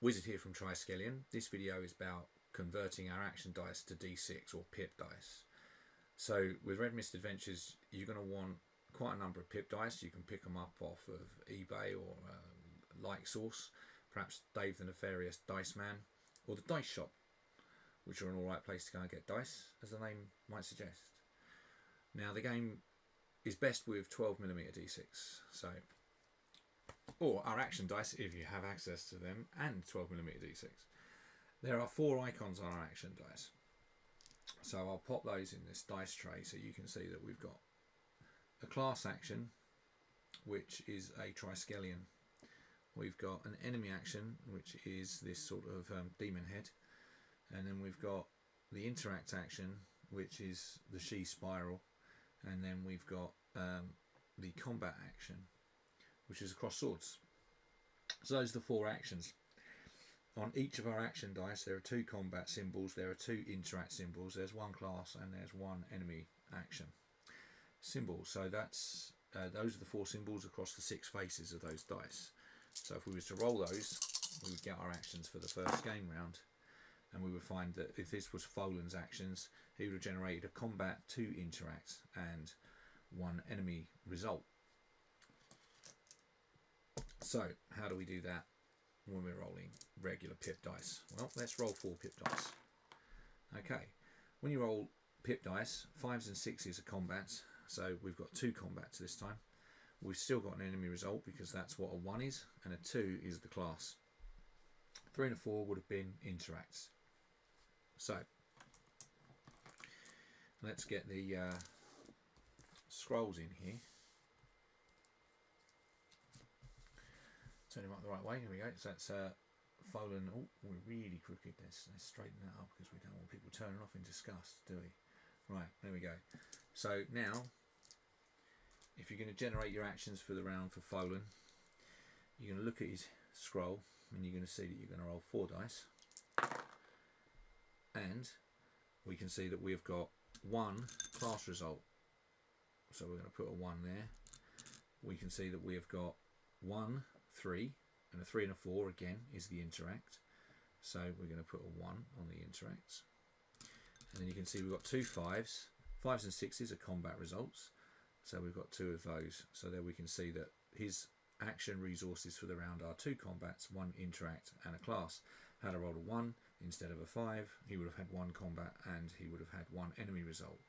Wizard here from Triskelion. This video is about converting our action dice to D6 or pip dice. So with Red Mist Adventures, you're going to want quite a number of pip dice. You can pick them up off of eBay or like source, perhaps Dave the Nefarious Dice Man, or the Dice Shop, which are an alright place to go and get dice, as the name might suggest. Now the game is best with 12mm D6, so, or our action dice if you have access to them, and 12mm D6. There are 4 icons on our action dice, so I'll pop those in this dice tray so you can see that we've got a class action, which is a Triskelion. We've got an enemy action, which is this sort of demon head, and then we've got the interact action, which is the she spiral, and then we've got the combat action, which is across swords. So those are the 4 actions. On each of our action dice there are 2 combat symbols, there are 2 interact symbols, there's 1 class and there's 1 enemy action symbol. So that's those are the 4 symbols across the 6 faces of those dice. So if we was to roll those, we would get our actions for the first game round, and we would find that if this was Folan's actions, he would have generated a combat, 2 interact and 1 enemy result. So how do we do that when we're rolling regular pip dice? Well, let's roll 4 pip dice. Okay, when you roll pip dice, 5s and 6s are combats, so we've got 2 combats this time. We've still got an enemy result because that's what a 1 is, and a 2 is the class. 3 and a 4 would have been interacts. So let's get the scrolls in here. Turn him up the right way. Here we go. So that's Falan. Oh, we're really crooked. Let's straighten that up because we don't want people turning off in disgust, do we? Right, there we go. So now, if you're going to generate your actions for the round for Falan, you're going to look at his scroll and you're going to see that you're going to roll 4 dice. And we can see that we've got 1 class result. So we're going to put a 1 there. We can see that we have got 1, 3, and a 3 and a 4 again is the interact. So we're going to put a 1 on the interacts. And then you can see we've got 2 5s. 5s and 6s are combat results. So we've got 2 of those. So there we can see that his action resources for the round are 2 combats, 1 interact and a class. Had I rolled a 1 instead of a 5, he would have had 1 combat and he would have had 1 enemy result.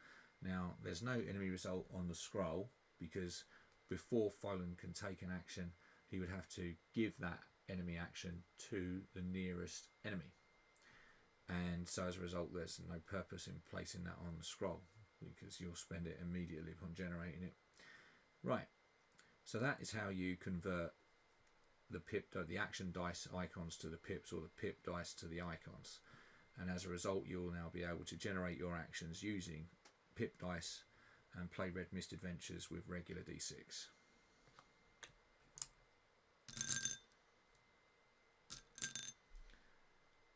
Now there's no enemy result on the scroll because before Falan can take an action, he would have to give that enemy action to the nearest enemy. And so as a result, there's no purpose in placing that on the scroll because you'll spend it immediately upon generating it. Right, so that is how you convert the action dice icons to the pips, or the pip dice to the icons. And as a result, you'll now be able to generate your actions using pip dice and play Red Mist Adventures with regular D6.